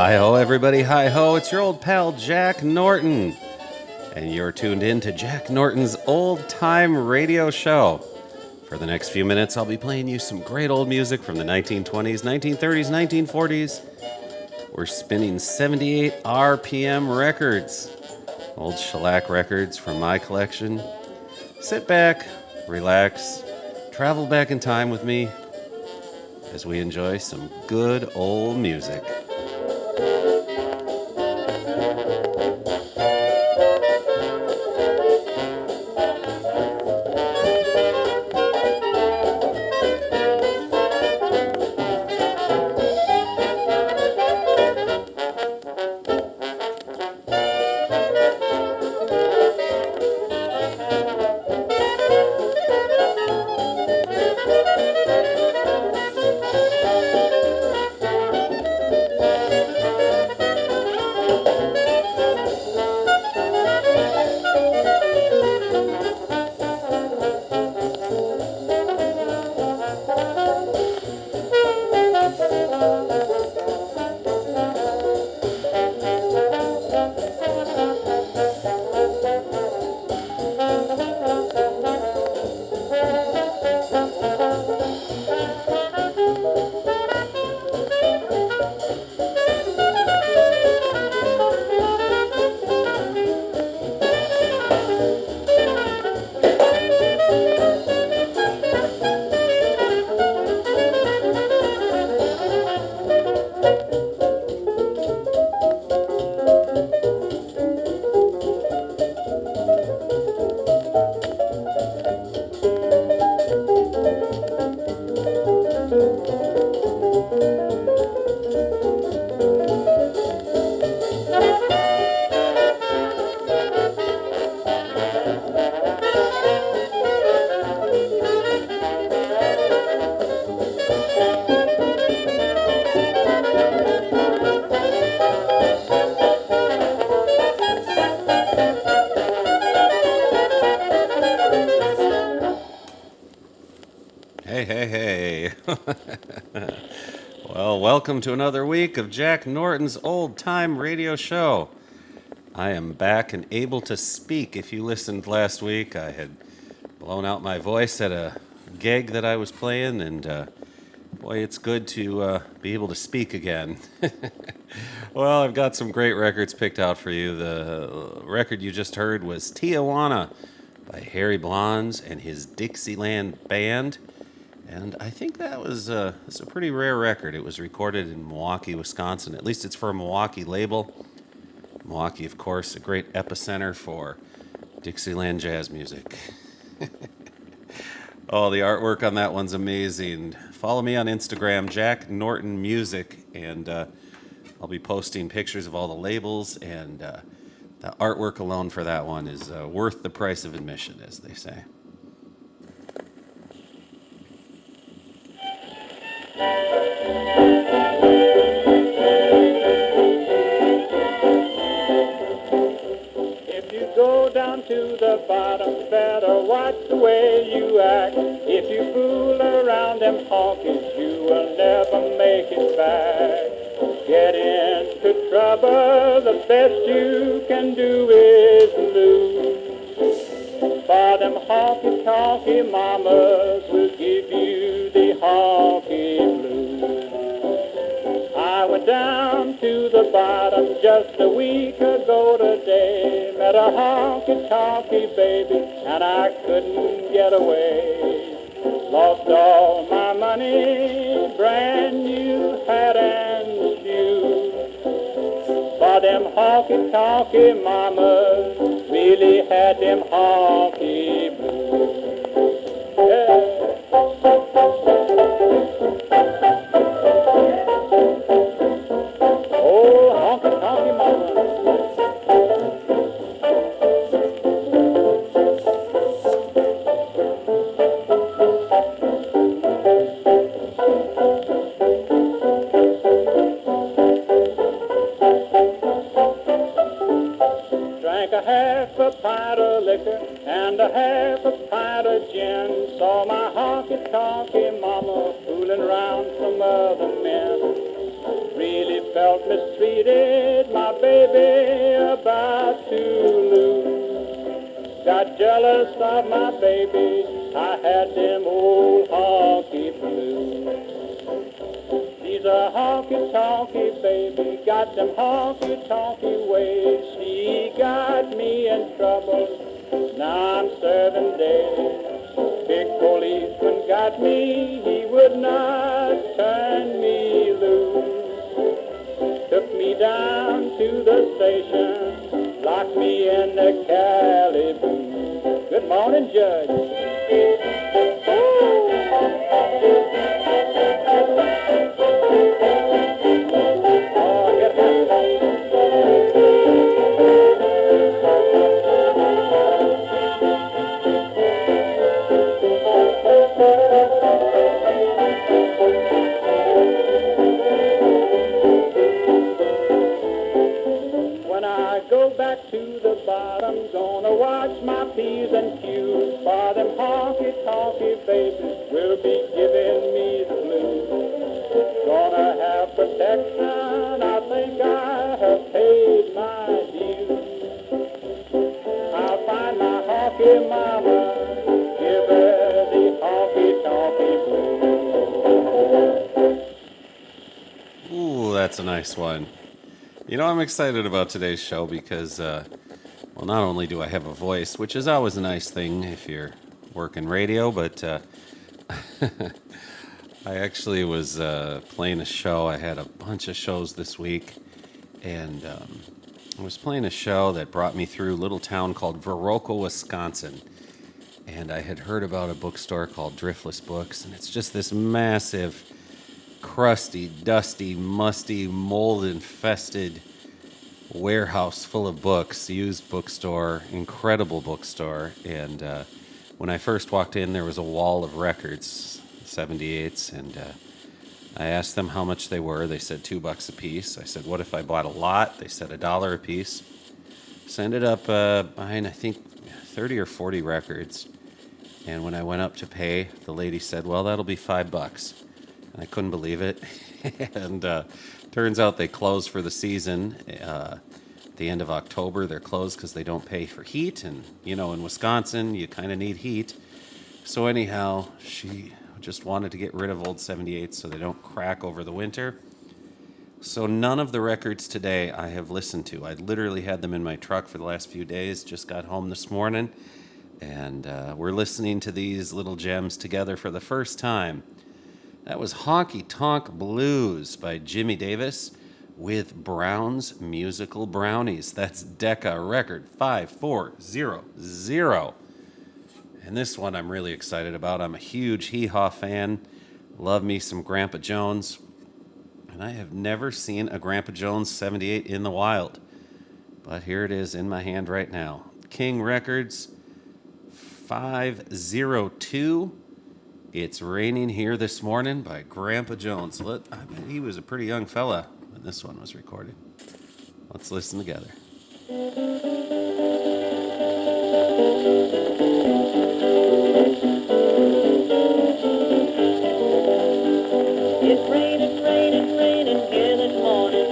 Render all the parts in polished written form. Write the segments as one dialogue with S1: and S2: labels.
S1: Hi-ho, everybody, hi-ho. It's your old pal, Jack Norton. And you're tuned in to Jack Norton's Old Time Radio Show. For the next few minutes, I'll be playing you some great old music from the 1920s, 1930s, 1940s. We're spinning 78 RPM records, old shellac records from my collection. Sit back, relax, travel back in time with me as we enjoy some good old music. Hey. Well, welcome to another week of Jack Norton's Old Time Radio Show. I am back and able to speak. If you listened last week, I had blown out my voice at a gig that I was playing, and boy, it's good to be able to speak again. Well, I've got some great records picked out for you. The record you just heard was Juana by Harry Blons and his Dixieland band. And I think that was it's a pretty rare record. It was recorded in Milwaukee, Wisconsin. At least it's for a Milwaukee label. Milwaukee, of course, a great epicenter for Dixieland jazz music. Oh, the artwork on that one's amazing. Follow me on Instagram, Jack Norton Music, and I'll be posting pictures of all the labels, and the artwork alone for that one is worth the price of admission, as they say.
S2: If you go down to the bottom, better watch the way you act. If you fool around them honkies, you will never make it back. Get into trouble, the best you can do is lose. For them honky-tonky mamas will give you the honky blues. I went down to the bottom just a week ago today. Met a honky-tonky baby and I couldn't get away. Lost all my money, brand new hat and shoes. For them honky-tonky mamas really had them honky blues. Yeah. Oh, honky-tonky mama. Drank a half a pint of liquor and a half a pint of gin. Saw my honky-tonky mama fooling around some other men. Really felt me mistreated my baby about to lose. Got jealous of my baby, I had them old honky blues. She's a honky-tonky baby, got them honky-tonky ways. She got me in trouble, now I'm serving days. Big policeman got me, he would not turn me loose. Took me down to the station, locked me in the Calibu. Good morning, Judge. Back to the bottom, gonna watch my P's and Q's, for them honky-tonky babies will be giving me the blues. Gonna have protection, I think I have paid my dues. I'll find my honky mama, give her the honky-tonky blues.
S1: Ooh, that's a nice one. You know, I'm excited about today's show because, well, not only do I have a voice, which is always a nice thing if you're working radio, but I actually was playing a show. I had a bunch of shows this week, and I was playing a show that brought me through a little town called Viroqua, Wisconsin. And I had heard about a bookstore called Driftless Books, and it's just this massive, crusty, dusty, musty, mold-infested warehouse full of books, used bookstore, incredible bookstore. And when I first walked in, there was a wall of records, 78s, and I asked them how much they were. They said $2 a piece. I said, what if I bought a lot? They said $1 a piece. So I ended up buying, I think, 30 or 40 records. And when I went up to pay, the lady said, well, that'll be $5. And I couldn't believe it. And turns out they close for the season. At the end of October, they're closed because they don't pay for heat. And, you know, in Wisconsin, you kind of need heat. So anyhow, she just wanted to get rid of old 78s so they don't crack over the winter. So none of the records today I have listened to. I literally had them in my truck for the last few days. Just got home this morning. And we're listening to these little gems together for the first time. That was Honky Tonk Blues by Jimmie Davis with Brown's Musical Brownies. That's Decca record 5400. And this one I'm really excited about. I'm a huge hee-haw fan. Love me some Grandpa Jones. And I have never seen a Grandpa Jones 78 in the wild. But here it is in my hand right now. King Records 502. It's Raining Here This Morning by Grandpa Jones. I bet he was a pretty young fella when this one was recorded. Let's listen together.
S3: It's raining, raining, raining here this morning,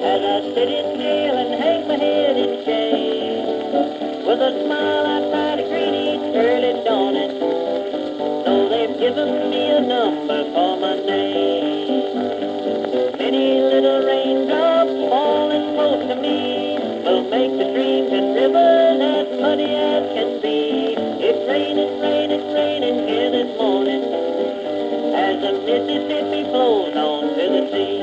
S3: as I sit in jail and hang my head in shame. With a smile I try to greet each early dawning, though they've given me a number for my name. Many little raindrops falling close to me will make the streams and rivers as muddy as can be. It's raining, raining, raining here this morning, as the Mississippi flows on to the sea.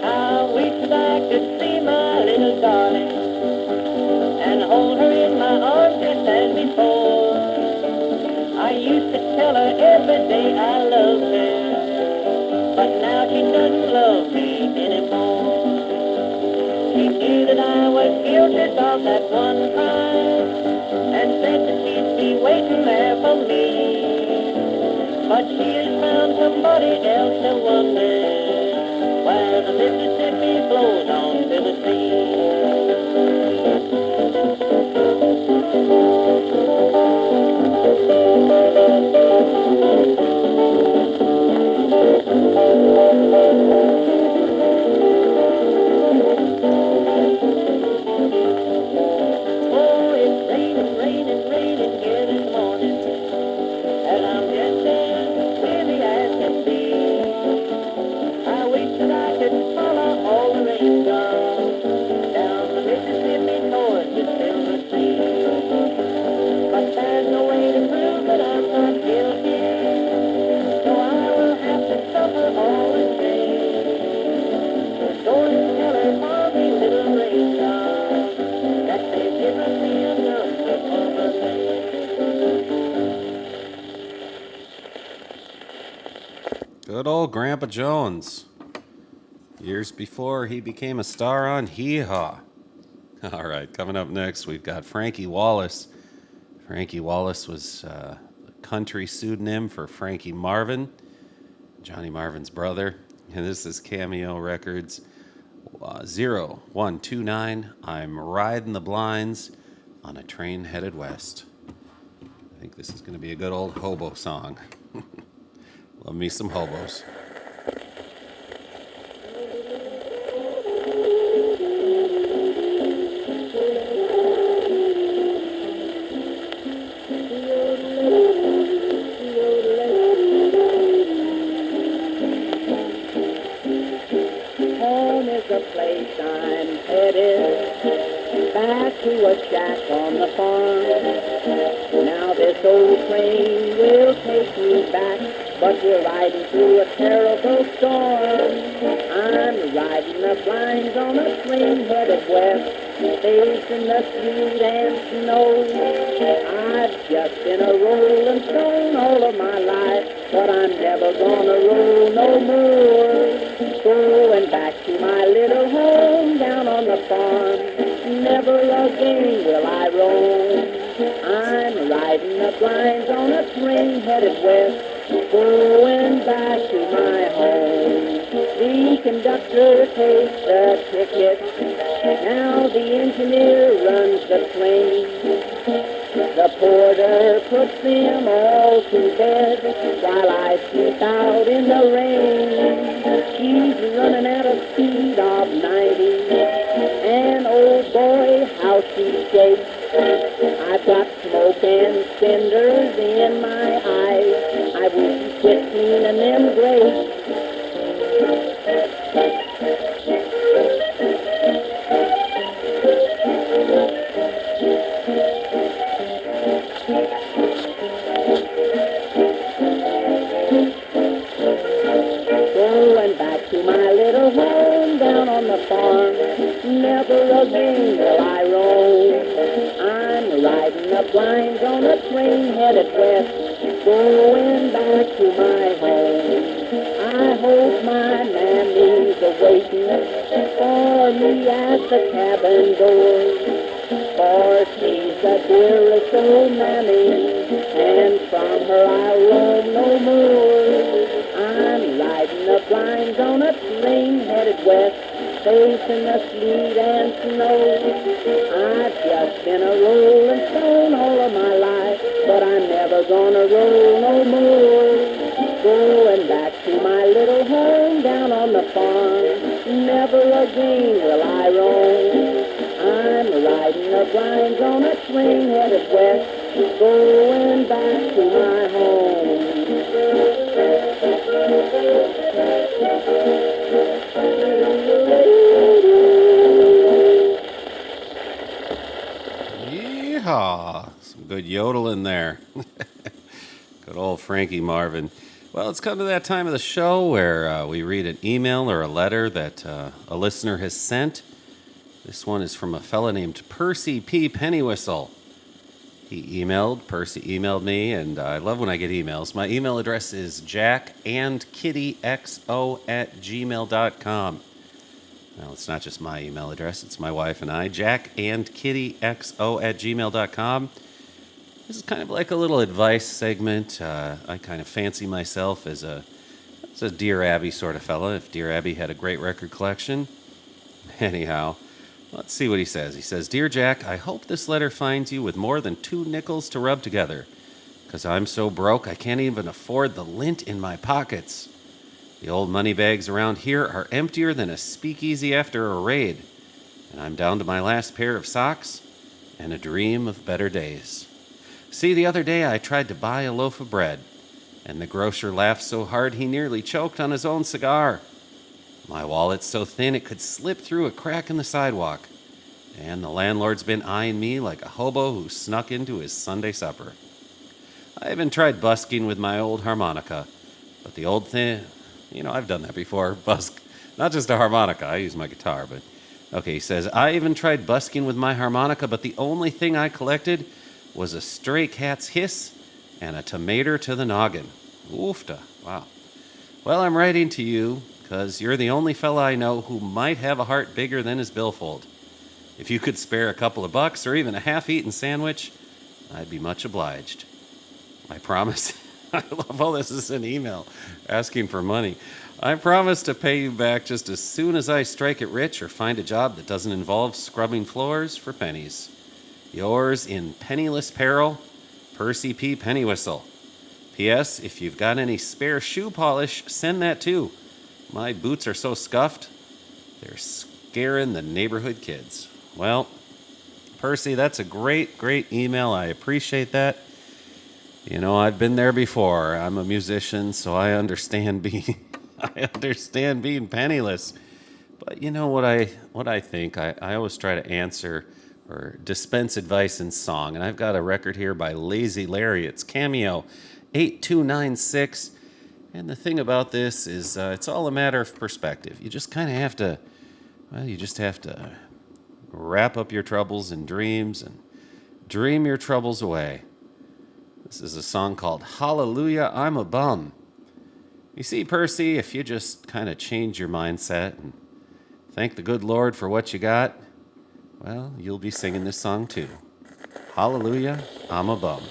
S3: I wish I could see my little darling and hold her in my arms just as before. I used to tell her every day I loved her, but now she doesn't love me anymore. She knew that I was guilty of that one crime, and said that she'd be waiting there for me. But she has found somebody else to wonder where the Mississippi flows on to the
S1: Good old Grandpa Jones. Years before he became a star on Hee Haw. All right, coming up next, we've got Frankie Wallace. Frankie Wallace was a country pseudonym for Frankie Marvin, Johnny Marvin's brother. And this is Cameo Records 0129. I'm riding the blinds on a train headed west. I think this is going to be a good old hobo song. Love me some hobos.
S3: Home is the place I'm headed, back to a shack on the farm. Now this old train will take me back, but we're riding through a terrible storm. I'm riding the blinds on a train headed west, facing the sleet and snow. I've just been a rolling stone all of my life, but I'm never gonna roll no more. Going back to my little home down on the farm, never again will I roam. I'm riding the blinds on a train headed west, going back to my home. The conductor takes the ticket, now the engineer runs the train. The porter puts them all to bed while I sleep out in the rain. She's running at a speed of 90, and oh boy, how she shakes. I've got smoke and cinders in my eyes. I wish you'd quit cleaning them grapes. Going back to my little home down on the farm, never again will I roam. I'm riding the blinds on a train headed west, going back to my home. I hope my Mammy's awaiting for me at the cabin door, for she's the dearest old Mammy, and from her I'll roam no more. I'm riding the blinds on a train headed west, facing the sleet and snow. I've just been a rolling stone all of my life, but I'm never gonna roll no more. Going back to my little home down on the farm, never again will I roam. I'm riding the blinds on a train headed west, going back to my home.
S1: Yeehaw! Some good yodeling there. Good old Frankie Marvin. Well, it's come to that time of the show where we read an email or a letter that a listener has sent. This one is from a fella named Percy P. Pennywhistle. Percy emailed me, and I love when I get emails. My email address is jackandkittyxo@gmail.com. Well, it's not just my email address, it's my wife and I, jackandkittyxo@gmail.com. This is kind of like a little advice segment. I kind of fancy myself as It's a Dear Abby sort of fella, if Dear Abby had a great record collection. Anyhow, let's see what he says. He says, Dear Jack, I hope this letter finds you with more than 2 nickels to rub together, because I'm so broke I can't even afford the lint in my pockets. The old money bags around here are emptier than a speakeasy after a raid, and I'm down to my last pair of socks and a dream of better days. See, the other day I tried to buy a loaf of bread, and the grocer laughed so hard he nearly choked on his own cigar. My wallet's so thin it could slip through a crack in the sidewalk, and the landlord's been eyeing me like a hobo who snuck into his Sunday supper. I even tried busking with my old harmonica, but the old thing, I've done that before, busk, not just a harmonica, I use my guitar, but okay, he says, I even tried busking with my harmonica, but the only thing I collected was a stray cat's hiss and a tomato to the noggin. Oofta. Wow. Well, I'm writing to you because you're the only fella I know who might have a heart bigger than his billfold. If you could spare a couple of bucks or even a half-eaten sandwich, I'd be much obliged. I promise. I love all this is an email asking for money. I promise to pay you back just as soon as I strike it rich or find a job that doesn't involve scrubbing floors for pennies. Yours in penniless peril, Percy P. Pennywhistle. P.S. If you've got any spare shoe polish, send that too. My boots are so scuffed, they're scaring the neighborhood kids. Well, Percy, that's a great email. I appreciate that. I've been there before. I'm a musician, so I understand being penniless. But you know what I think? I always try to answer or dispense advice in song. And I've got a record here by Lazy Larry. It's Cameo 8296. And the thing about this is it's all a matter of perspective. You just kind of have to, wrap up your troubles in dreams and dream your troubles away. This is a song called Hallelujah, I'm a Bum. You see, Percy, if you just kind of change your mindset and thank the good Lord for what you got, well, you'll be singing this song too. Hallelujah, I'm a bum.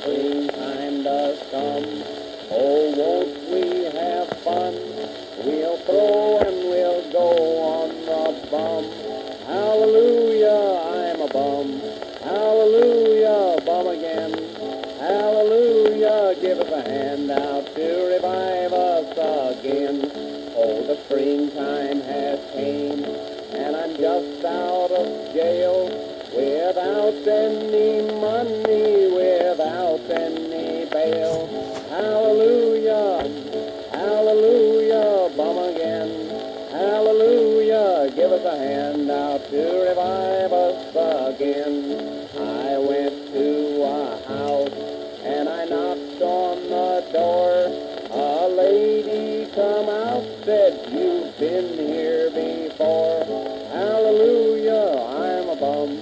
S3: Springtime does come, oh, won't we have fun? We'll throw and we'll go on the bum. Hallelujah, I'm a bum. Hallelujah, bum again. Hallelujah, give us a hand out to revive us again. Oh, the springtime has came, and I'm just out of jail, without any money, without any bail. Hallelujah, hallelujah, bum again. Hallelujah, give us a hand out to revive us again. I went to a house and I knocked on the door. A lady come out, said, you've been here before. Hallelujah, I'm a bum.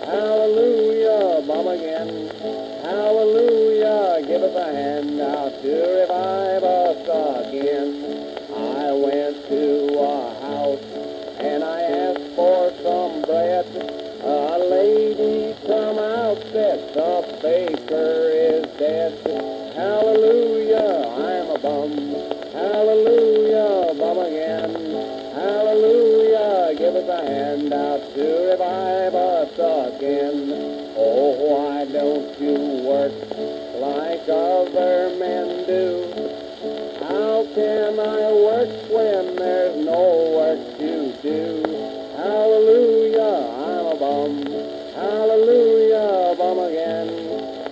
S3: Hallelujah, bum again. Hallelujah, give us a hand out to revive us again. I went to a house and I asked for some bread. A lady come out, said, the baker is dead. Hallelujah, I'm a bum. Hallelujah, bum again. Hallelujah, give us a hand out to revive us again. Oh, why don't you work like other men do? How can I work when there's no work to do? Hallelujah, I'm a bum. Hallelujah, bum again.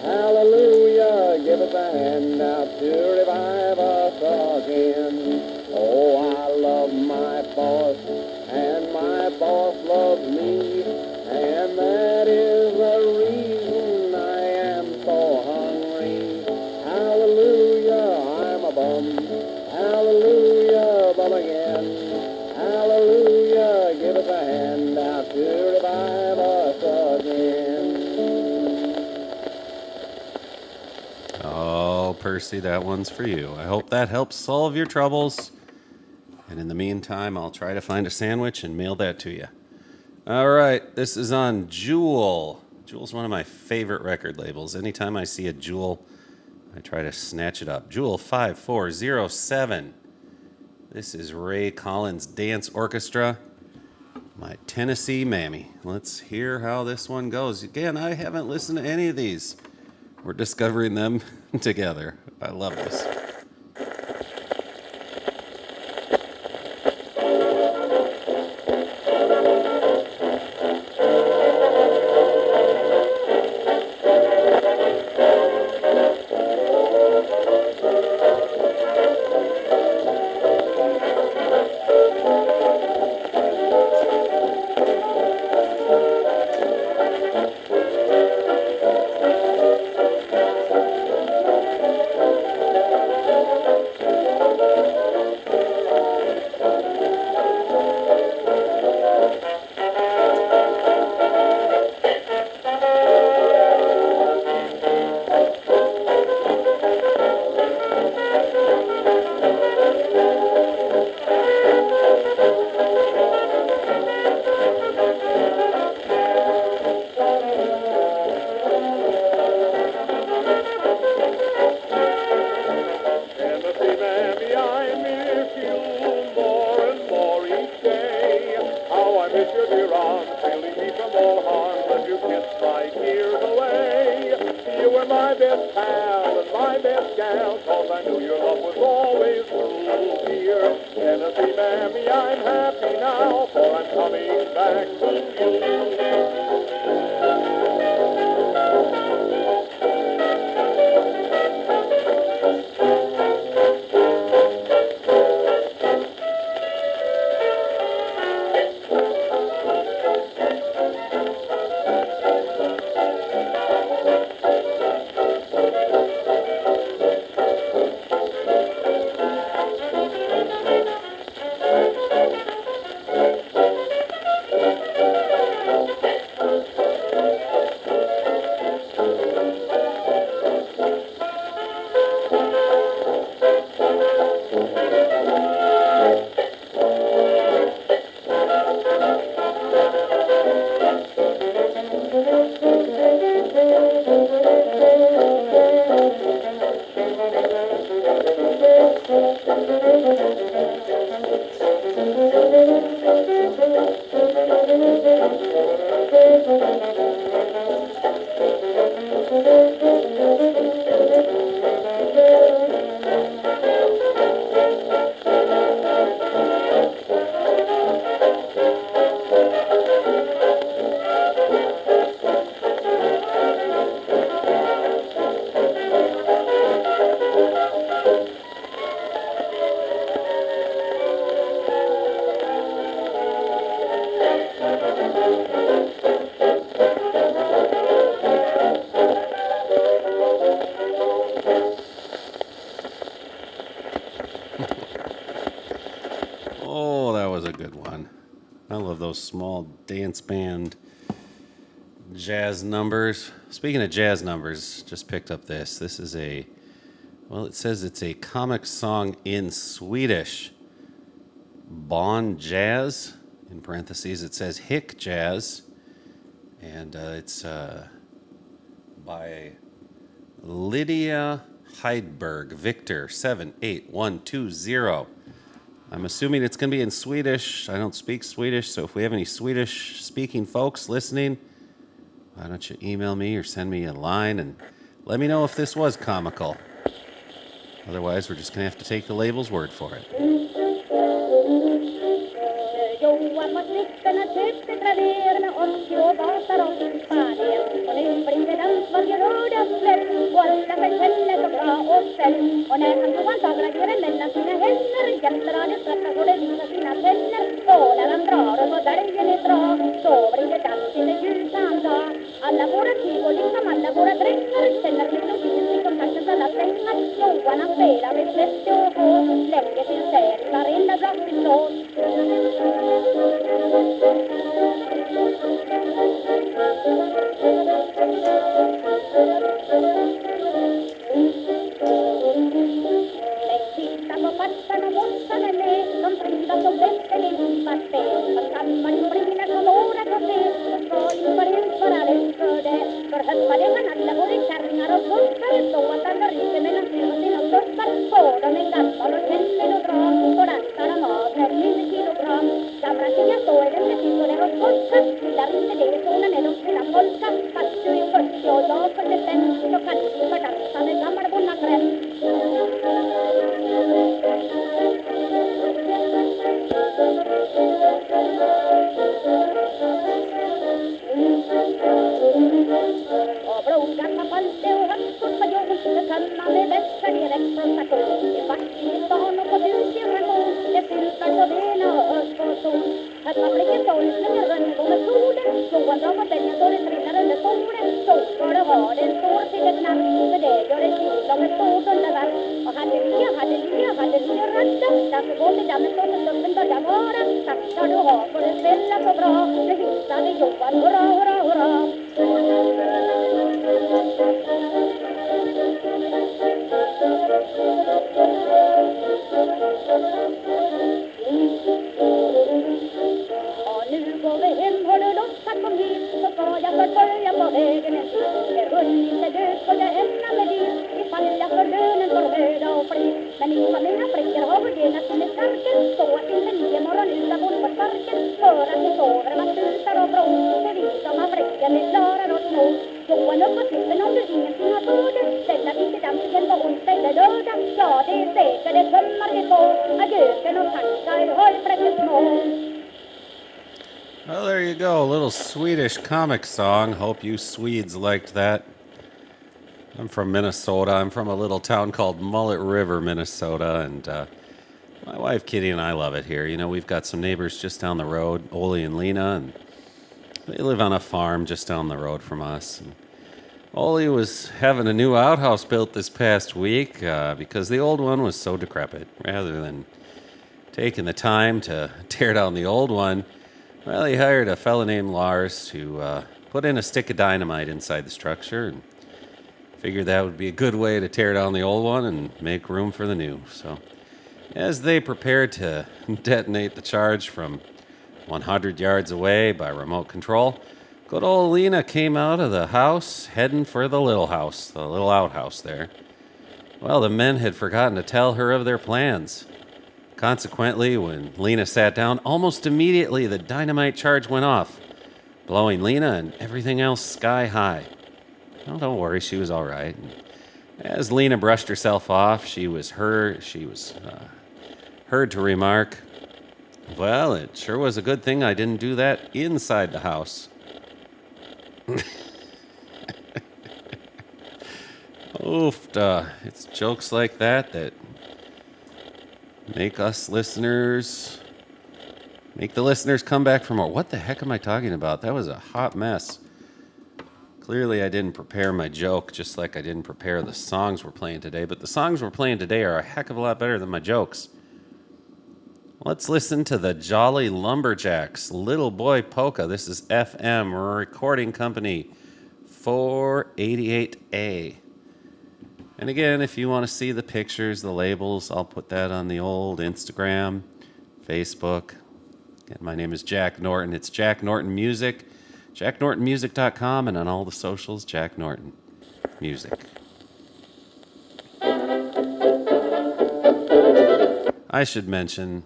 S3: Hallelujah, give us a hand out to revive us again. Oh, I love my boss, and my boss loves me, and that is the reason I am so hungry. Hallelujah, I'm a bum. Hallelujah, bum again. Hallelujah, give us a hand out to revive us again.
S1: Oh, Percy, that one's for you. I hope that helps solve your troubles. And in the meantime, I'll try to find a sandwich and mail that to you. All right, this is on Jewel. Jewel's one of my favorite record labels. Anytime I see a Jewel, I try to snatch it up. Jewel 5407. This is Ray Collins' Dance Orchestra, my Tennessee Mammy. Let's hear how this one goes. Again, I haven't listened to any of these. We're discovering them together. I love this. Small dance band jazz numbers. Speaking of jazz numbers, just picked up this. This is it says it's a comic song in Swedish. Bon Jazz, in parentheses, it says Hick Jazz. And it's by Lydia Heidberg, Victor 78120. I'm assuming it's going to be in Swedish. I don't speak Swedish, so if we have any Swedish-speaking folks listening, why don't you email me or send me a line and let me know if this was comical. Otherwise, we're just going to have to take the label's word for it.
S3: Johan var snickarna köpte klaver med 80 och basar om Spanien. Och nu blir det dans varje lördagskväll och alla förtäller så bra och sväll. Och när han Johan tagrar gör mellan sina händer hjälper han det skrattar så det visar sina tänder. Och när han drar och så däljen är bra så blir det dans till en ljusan dag. Alla våra tyg och liksom alla våra drängar känner melodin liksom tackens alla strängar. Johan han spelar med 30 och H lägger till säd varenda blott i stål. extra taco. I vart i stan och på husgirragård. Det fyltar på benen och hörs på sol. Att man blir stolt när det rönt och med solen. Slående av att den står i trillar under solen. Så ska det vara, den står till ett natt. För det gör det till om ett stort undervatt. Och halleluja, halleluja, halleluja, ratta. Därför går till dammen så att stunden börjar vara. Tack ska du ha för det svälla så bra. Det hissade Johan, hurra, hurra, hurra. Går vi hem, har du lossa, kom hit. Så ska jag förfölja på vägen en tid. Är hon inte död så jag ämnar med dit. Ifall jag för lönen får föda och flit. Men ifall mina flickor har fördelat sin i skarken. Så att inte 9 morgon utan bor på sparken. För att vi sover man tutar och vrå. Det vi som har flickor vi klarar oss nog. Johan upp på slippen om du ingenting har för det. Ställa vid till dansningen på onsdag eller lördag. Ja det är säkert, det tömmar vi på. Adjöken och tackar, höj fräcket små.
S1: Well, there you go. A little Swedish comic song. Hope you Swedes liked that. I'm from Minnesota. I'm from a little town called Mullet River, Minnesota. And my wife Kitty and I love it here. You know, we've got some neighbors just down the road, Ole and Lena. And they live on a farm just down the road from us. And Ole was having a new outhouse built this past week because the old one was so decrepit. Rather than taking the time to tear down the old one, well, he hired a fella named Lars to put in a stick of dynamite inside the structure and figured that would be a good way to tear down the old one and make room for the new. So as they prepared to detonate the charge from 100 yards away by remote control, good old Lena came out of the house heading for the little house, the little outhouse there. Well, the men had forgotten to tell her of their plans. Consequently, when Lena sat down, almost immediately the dynamite charge went off, blowing Lena and everything else sky high. Oh, don't worry, she was all right. And as Lena brushed herself off, she was heard to remark, "Well, it sure was a good thing I didn't do that inside the house." Oof, it's jokes like that make the listeners come back for more. What the heck am I talking about? That was a hot mess. Clearly I didn't prepare my joke, just like I didn't prepare the songs we're playing today, but the songs we're playing today are a heck of a lot better than my jokes. Let's listen to the Jolly Lumberjacks, Little Boy Polka. This is FM Recording Company 488A. And again, if you want to see the pictures, the labels, I'll put that on the old Instagram, Facebook. Again, my name is Jack Norton. It's Jack Norton Music, jacknortonmusic.com, and on all the socials, Jack Norton Music. I should mention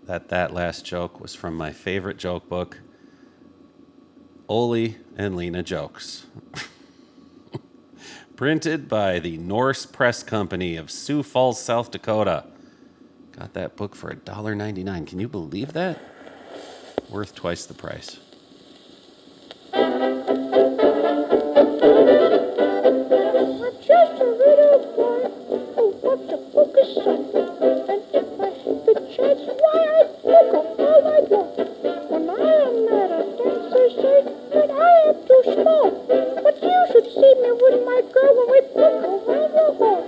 S1: that last joke was from my favorite joke book, Ole and Lena Jokes. Printed by the Norse Press Company of Sioux Falls, South Dakota. Got that book for $1.99. Can you believe that? Worth twice the price.
S3: I'm just a little boy who wants to focus on. And if I had the chance, why I'd poke all I want. When I am at a dance, they say that I am too small. But you should see me with my girl when we poke around the hall.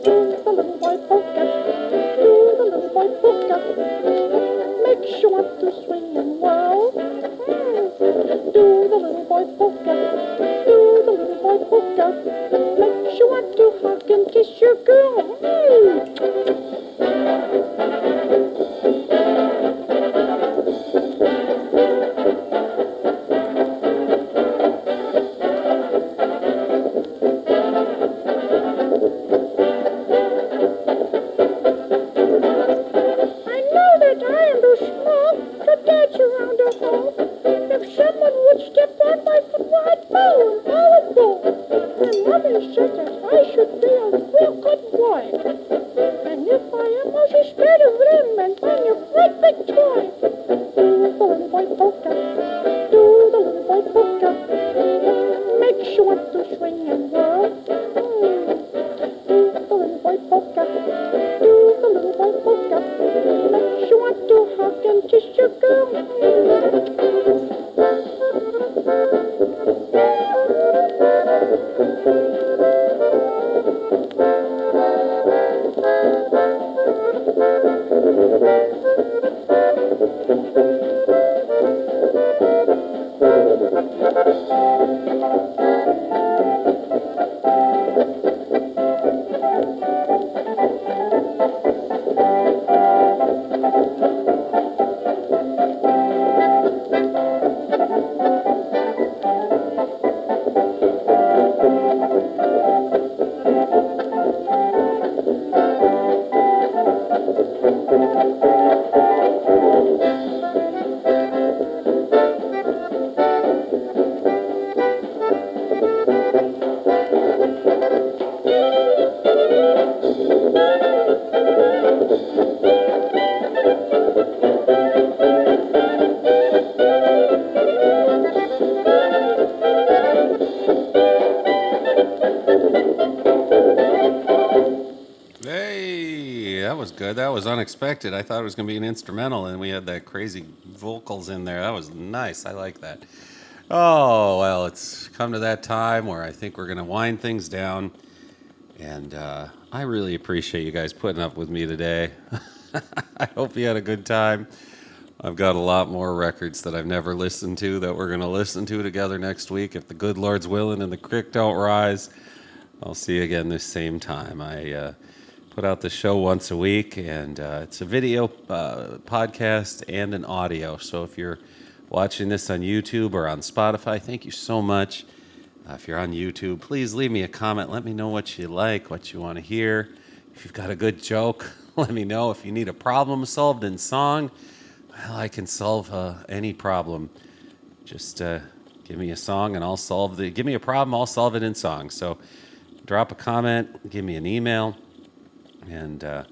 S3: Do the little boy polka, do the little boy polka. Makes you want to swing and whirl. Do the little boy polka, do the little boy polka. Makes you want to hug and kiss your girl.
S1: Good. That was unexpected. I thought it was going to be an instrumental, and we had that crazy vocals in there. That was nice. I like that. Oh, well, it's come to that time where I think we're going to wind things down, and I really appreciate you guys putting up with me today. I hope you had a good time. I've got a lot more records that I've never listened to that we're going to listen to together next week. If the good Lord's willing and the creek don't rise, I'll see you again this same time. I put out the show once a week, and it's a video podcast and an audio. So if you're watching this on YouTube or on Spotify, thank you so much. If you're on YouTube, please leave me a comment. Let me know what you like, what you want to hear. If you've got a good joke, let me know. If you need a problem solved in song, well, I can solve any problem. Just give me a song and I'll solve the... Give me a problem, I'll solve it in song. So drop a comment, give me an email. And yeah,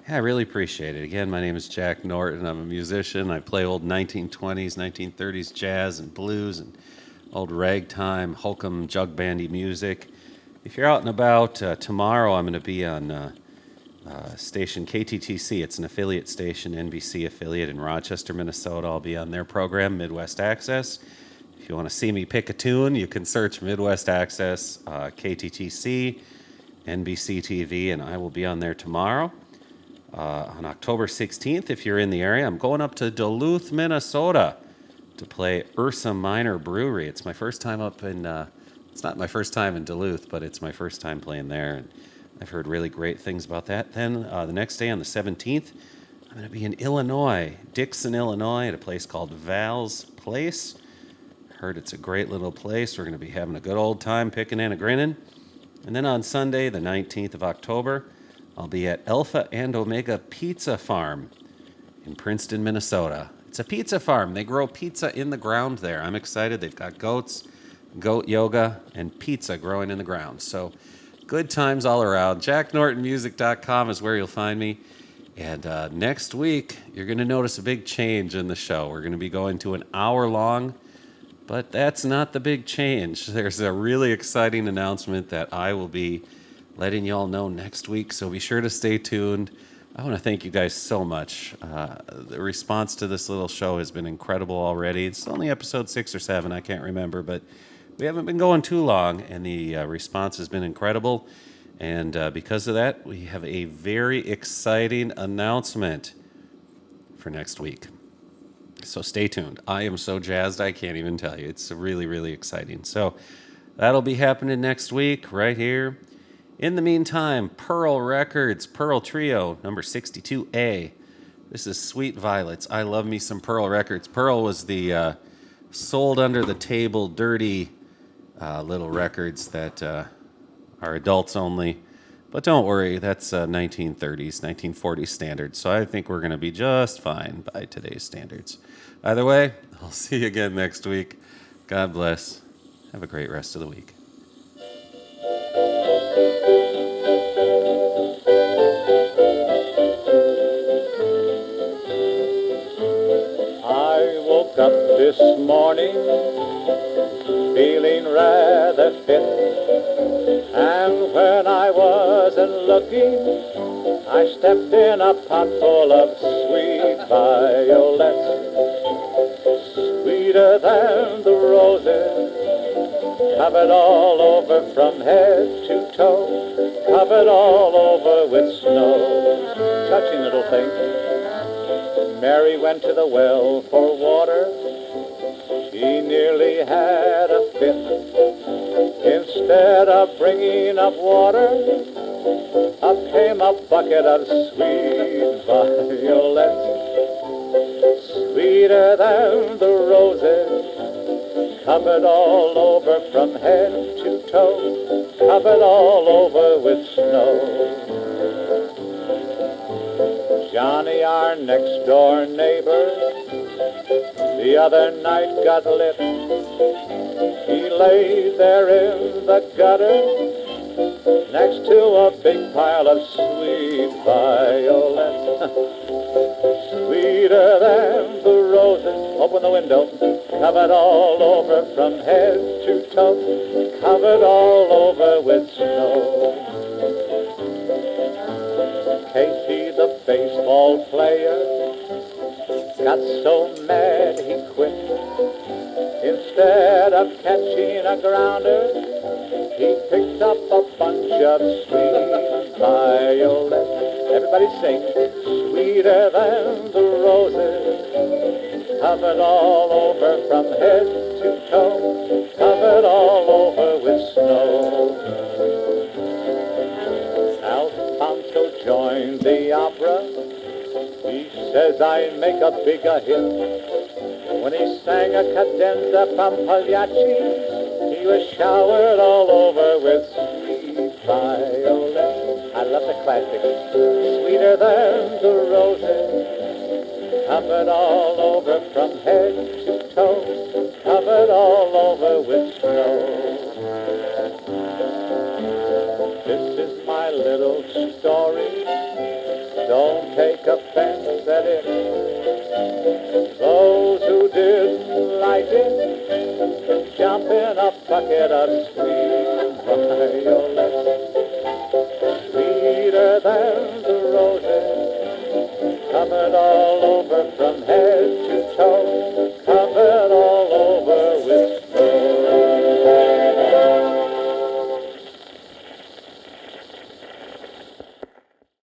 S1: I really appreciate it. Again, my name is Jack Norton. I'm a musician. I play old 1920s, 1930s jazz and blues and old ragtime, hokum, jug bandy music. If you're out and about, tomorrow I'm going to be on station KTTC. It's an affiliate station, NBC affiliate in Rochester, Minnesota. I'll be on their program, Midwest Access. If you want to see me pick a tune, you can search Midwest Access, KTTC, NBC TV, and I will be on there tomorrow. On October 16th, if you're in the area, I'm going up to Duluth, Minnesota to play Ursa Minor Brewery. It's my first time up in, it's not my first time in Duluth, but it's my first time playing there, and I've heard really great things about that. Then the next day on the 17th, I'm going to be in Illinois, Dixon, Illinois, at a place called Val's Place. Heard it's a great little place. We're going to be having a good old time picking and a grinning. And then on Sunday, the 19th of October, I'll be at Alpha and Omega Pizza Farm in Princeton, Minnesota. It's a pizza farm. They grow pizza in the ground there. I'm excited. They've got goats, goat yoga, and pizza growing in the ground. So good times all around. JackNortonMusic.com is where you'll find me. And next week, you're going to notice a big change in the show. We're going to be going to an hour-long. But that's not the big change. There's a really exciting announcement that I will be letting you all know next week, so be sure to stay tuned. I want to thank you guys so much. The response to this little show has been incredible already. It's only episode 6 or 7, I can't remember, but we haven't been going too long, and the response has been incredible. And because of that, we have a very exciting announcement for next week. So stay tuned. I am so jazzed, I can't even tell you. It's really, really exciting. So that'll be happening next week right here. In the meantime, Pearl Records, Pearl Trio, number 62A. This is Sweet Violets. I love me some Pearl Records. Pearl was the sold under the table, dirty little records that are adults only. But don't worry, that's 1930s, 1940s standards. So I think we're going to be just fine by today's standards. Either way, I'll see you again next week. God bless. Have a great rest of the week.
S2: I woke up this morning feeling rather fit. And when I wasn't looking, I stepped in a pot full of sweet violets, sweeter than the roses covered all over from head to toe, covered all over with snow. Touching little thing. Mary went to the well for water. She nearly had a fit. Instead of bringing up water, up came a bucket of sweet violets, sweeter than the roses, covered all over from head to toe, covered all over with snow. Johnny, our next door neighbor, the other night got lit. He lay there in the gutter next to a big pile of sweet violets, sweeter than the roses. Open the window. Covered all over from head to toe, covered all over with snow. Casey, the baseball player, got so mad he quit. Instead of catching a grounder, he picked up a bunch of sweet violets. Everybody sing. Sweeter than the roses, covered all over from head to toe, covered all over with snow. Alfonso joined the opera. He says I make a bigger hit. When he sang a cadenza from Pagliacci, he was showered all over with sweet violets. I love the classics. Sweeter than the roses, covered all over from head to toe, covered all over with snow. This is my little story. Don't take offense at it. Those who didn't like it can jump in a bucket of sweet violets, sweeter than the roses, covered all over from head